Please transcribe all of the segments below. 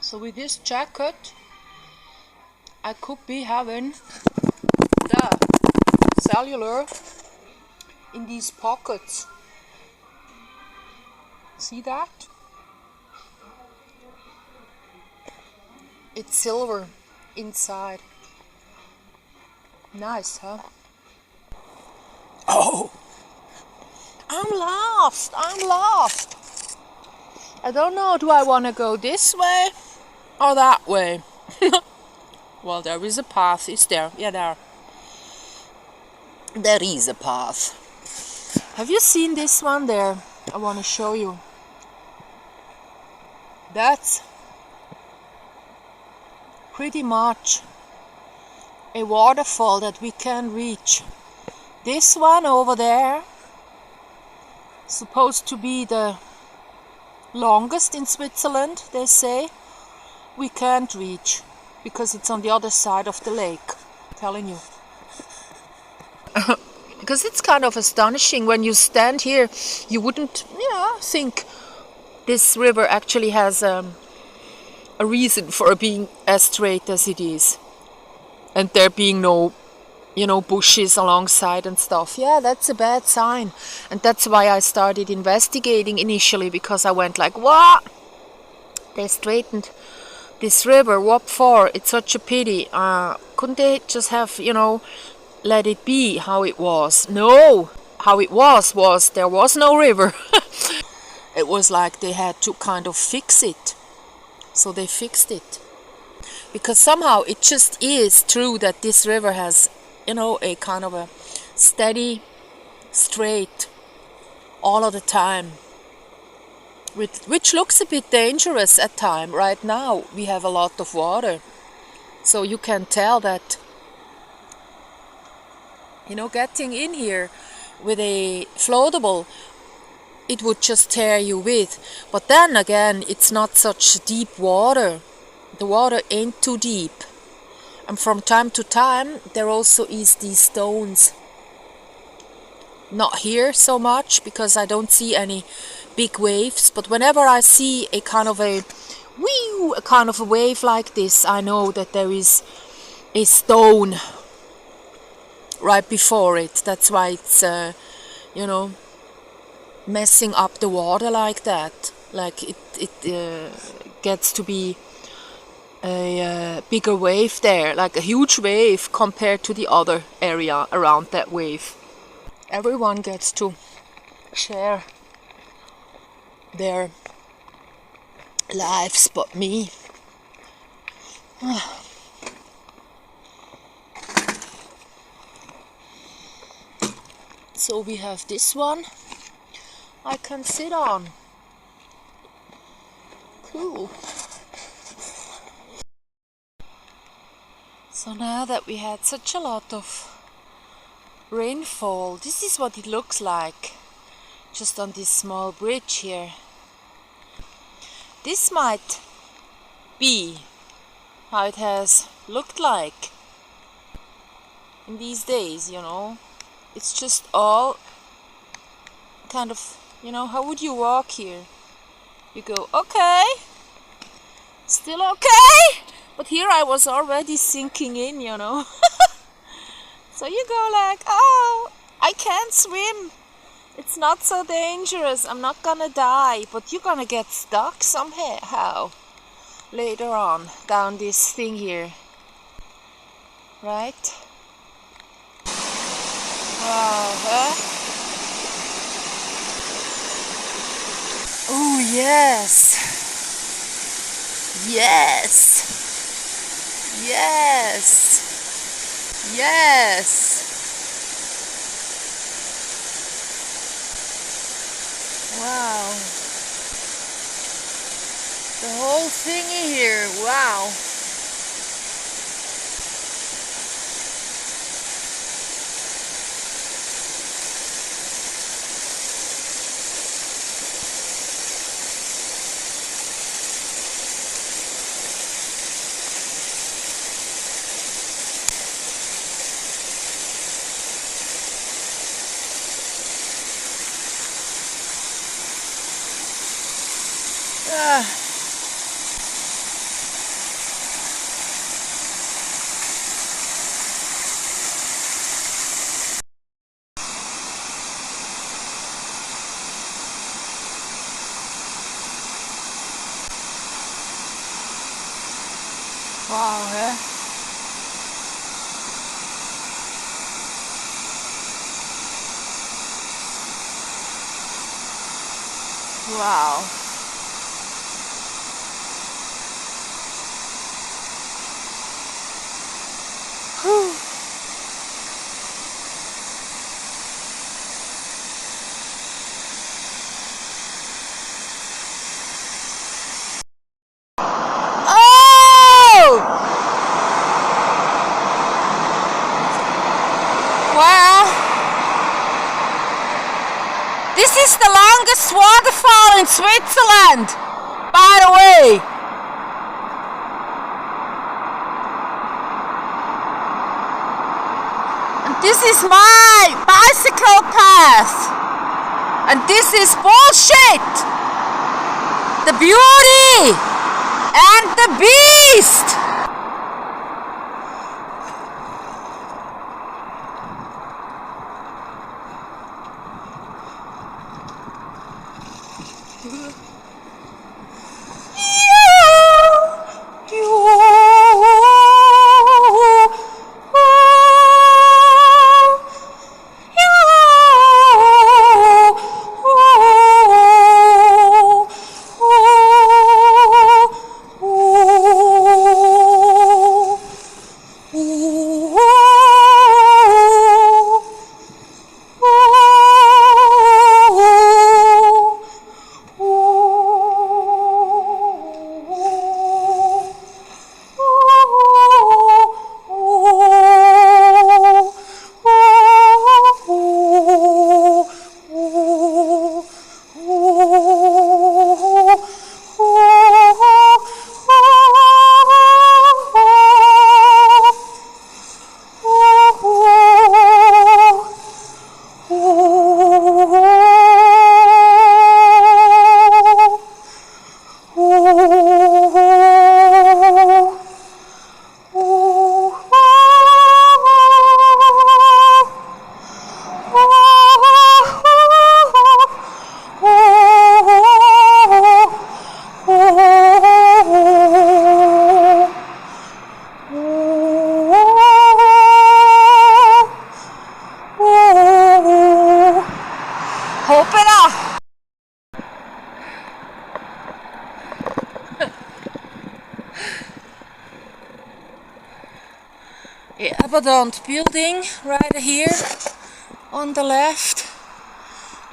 So with this jacket, I could be having the cellular in these pockets. See that? It's silver inside. Nice, huh? Oh! I'm lost! I'm lost! I don't know, do I want to go this way or that way? Well, there is a path, is there? Yeah, there. There is a path. Have you seen this one there? I want to show you. That's pretty much a waterfall that we can reach. This one over there, supposed to be the longest in Switzerland, they say. We can't reach because it's on the other side of the lake. I'm telling you. Because it's kind of astonishing when you stand here, you wouldn't, think this river actually has a reason for being as straight as it is, and there being no, bushes alongside and stuff. Yeah, that's a bad sign, and that's why I started investigating initially, because I went like, what? They straightened this river, what for? It's such a pity. Couldn't they just have, let it be how it was? No, how it was there was no river. It was like they had to kind of fix it. So they fixed it. Because somehow it just is true that this river has, a kind of a steady, straight, all of the time. Which looks a bit dangerous at time. Right now we have a lot of water. So you can tell that, getting in here with a floatable, it would just tear you with. But then again, it's not such deep water. The water ain't too deep. And from time to time, there also is these stones. Not here so much, because I don't see any big waves. But whenever I see a kind of a wave like this, I know that there is a stone right before it. That's why it's, messing up the water like that. Like it gets to be a bigger wave there, like a huge wave compared to the other area around that wave. Everyone gets to share their lives but me. So we have this one I can sit on. Cool. So now that we had such a lot of rainfall, this is what it looks like just on this small bridge here. This might be how it has looked like in these days, It's just all kind of, how would you walk here? You go, okay, still okay? But here I was already sinking in, So you go like, oh, I can't swim. It's not so dangerous. I'm not gonna die. But you're gonna get stuck somehow later on down this thing here. Right? Wow, huh? Oh, yes. Yes. Yes. Yes. Wow. The whole thingy here. Wow. Wow, eh? Wow. Whew. Oh! Wow. This is the longest waterfall in Switzerland, by the way. This is my bicycle path, and this is bullshit. The beauty and the beast. Abandoned building right here on the left,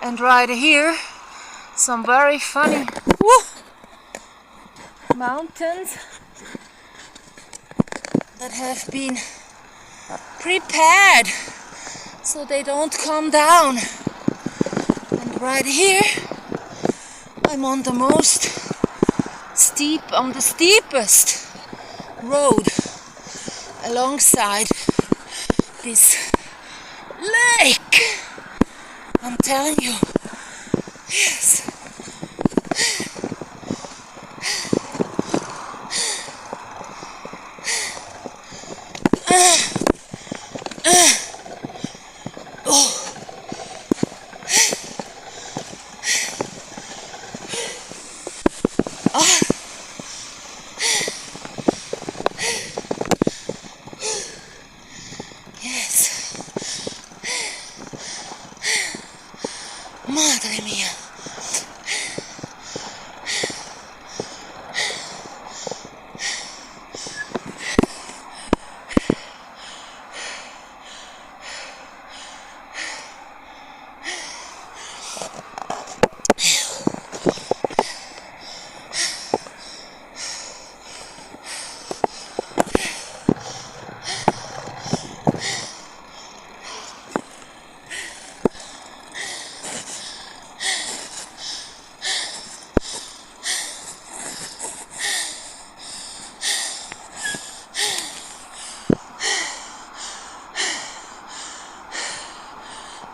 and right here some very funny mountains that have been prepared so they don't come down. And right here I'm on the steepest road alongside this lake. I'm telling you, yes. Madre mía.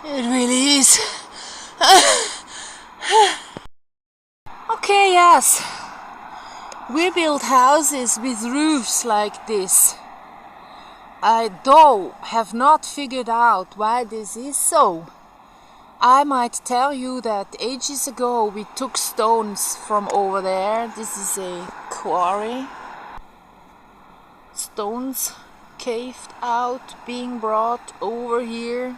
It really is. Okay, yes. We build houses with roofs like this. I though have not figured out why this is so. I might tell you that ages ago we took stones from over there. This is a quarry. stones caved out, being brought over here,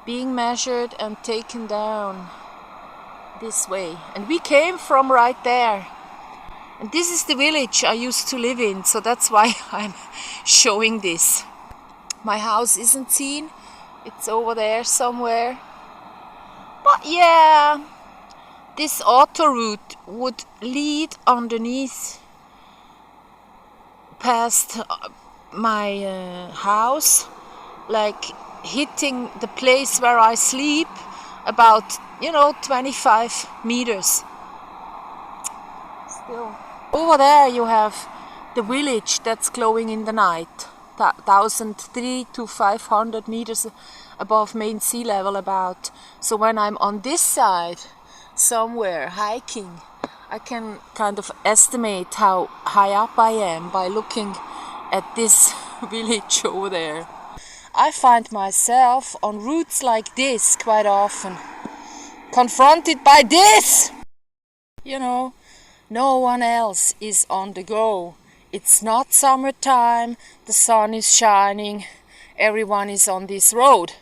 being measured and taken down this way. And we came from right there. And this is the village I used to live in, so that's why I'm showing this. My house isn't seen, it's over there somewhere. But yeah, this auto route would lead underneath past my house, like hitting the place where I sleep about, 25 meters. Still. Over there you have the village that's glowing in the night, 1,300 to 500 meters above main sea level about. So when I'm on this side, somewhere hiking, I can kind of estimate how high up I am by looking at this village over there. I find myself on routes like this quite often, confronted by this! No one else is on the go. It's not summertime, the sun is shining, everyone is on this road.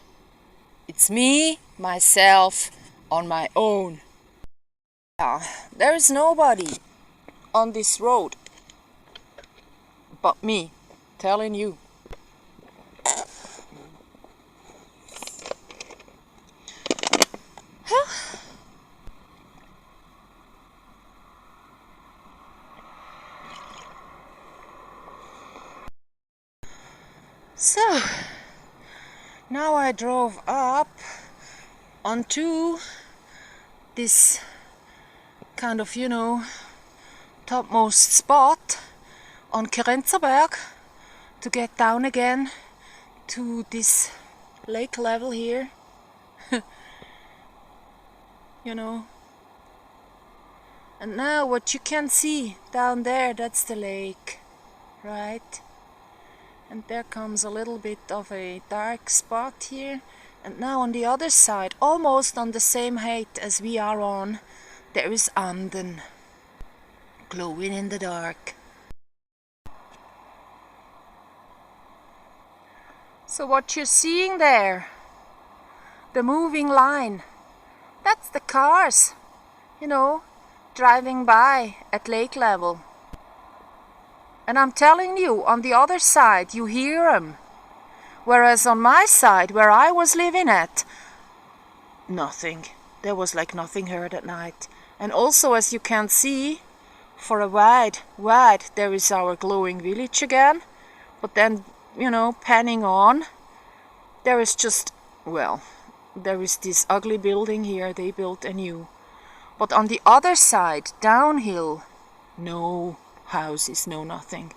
It's me, myself, on my own. There is nobody on this road but me, telling you. So, now I drove up onto this kind of, topmost spot on Kerenzerberg to get down again to this lake level here. And now what you can see down there, that's the lake, right? And there comes a little bit of a dark spot here. And now on the other side, almost on the same height as we are on, there is Anden, glowing in the dark. So what you're seeing there, the moving line, that's the cars, driving by at lake level. And I'm telling you, on the other side, you hear them. Whereas on my side, where I was living at, nothing. There was like nothing heard at night. And also, as you can see, for a wide, there is our glowing village again. But then, panning on, there is just, there is this ugly building here they built anew. But on the other side, downhill, no houses, no nothing.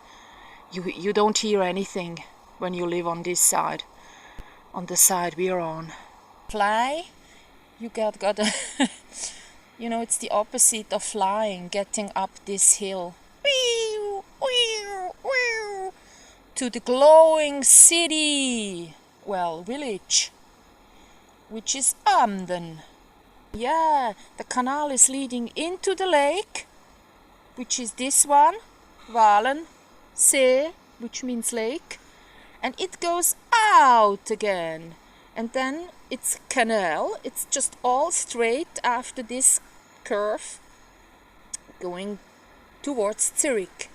You don't hear anything when you live on this side, on the side we're on. Fly, you got a it's the opposite of flying, getting up this hill to the glowing city, village, which is Anden. Yeah, the canal is leading into the lake, which is this one, Walensee, which means lake, and it goes out again. And then it's canal, it's just all straight after this curve, going towards Zurich.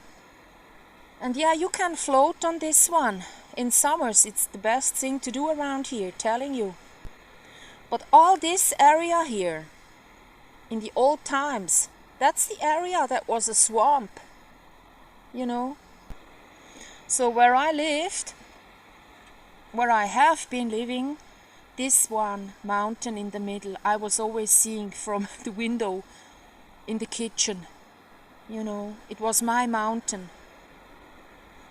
And yeah, you can float on this one. In summers, it's the best thing to do around here, telling you. But all this area here, in the old times, that's the area that was a swamp, So where I lived, where I have been living, this one mountain in the middle, I was always seeing from the window in the kitchen. It was my mountain.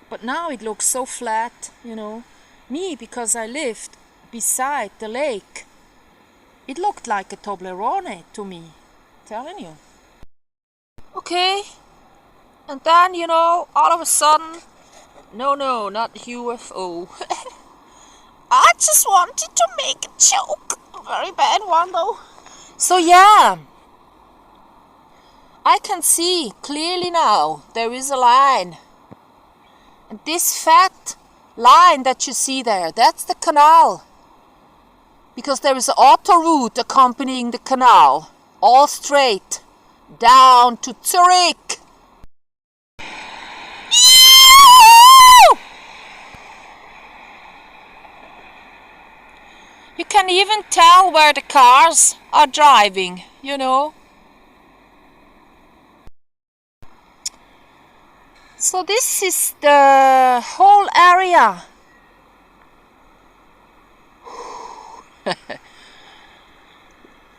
But now it looks so flat, Me, because I lived beside the lake, it looked like a Toblerone to me, telling you. Okay, and then, all of a sudden, no, not UFO. I just wanted to make a joke, a very bad one though. So yeah, I can see clearly now, there is a line And this fat line that you see there, that's the canal. Because there is an autoroute accompanying the canal, all straight down to Zurich. You can even tell where the cars are driving, you know. So this is the whole area.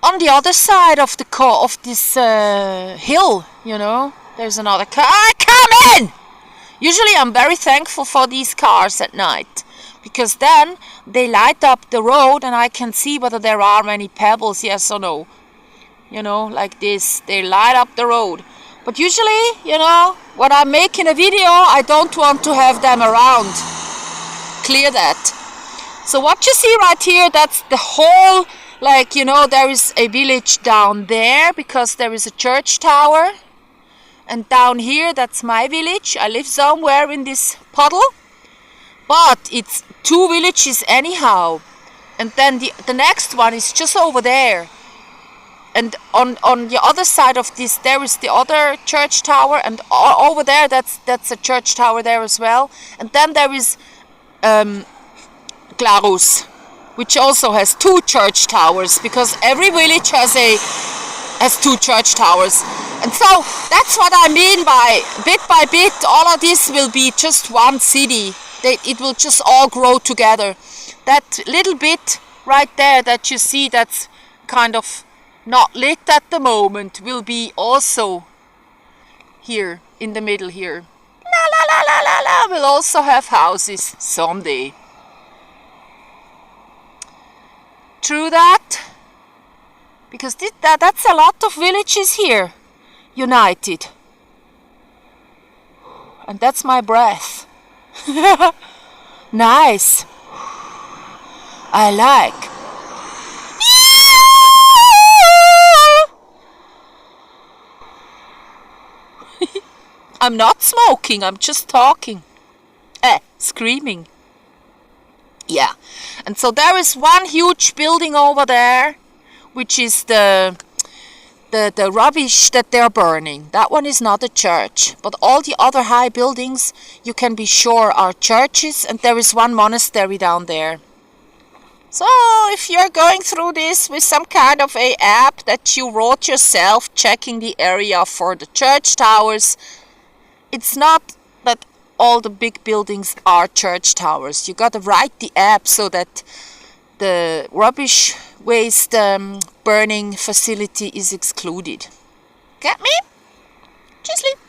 On the other side of the this hill, you know, there's another car. Come in! Usually I'm very thankful for these cars at night, because then they light up the road and I can see whether there are many pebbles, yes or no. You know, like this, they light up the road. But usually, you know, when I'm making a video, I don't want to have them around. Clear that. So what you see right here, that's the whole, like, you know, there is a village down there because there is a church tower. And down here, that's my village. I live somewhere in this puddle. But it's 2 villages anyhow. And then the next one is just over there. And on the other side of this, there is the other church tower, and over there, that's a church tower there as well. And then there is Glarus, which also has 2 church towers, because every village has 2 church towers. And so that's what I mean by bit, all of this will be just one city. It will just all grow together. That little bit right there that you see, that's kind of not lit at the moment, will be also here in the middle here. La la la la la la, will also have houses someday. True that, because that's a lot of villages here united. And that's my breath. Nice. I like. I'm not smoking, I'm just talking. Screaming. Yeah. And so there is one huge building over there, which is the rubbish that they're burning. That one is not a church. But all the other high buildings, you can be sure, are churches. And there is one monastery down there. So if you're going through this with some kind of a app that you wrote yourself, checking the area for the church towers, it's not that all the big buildings are church towers. You got to write the app so that the rubbish waste burning facility is excluded. Get me? Just leave.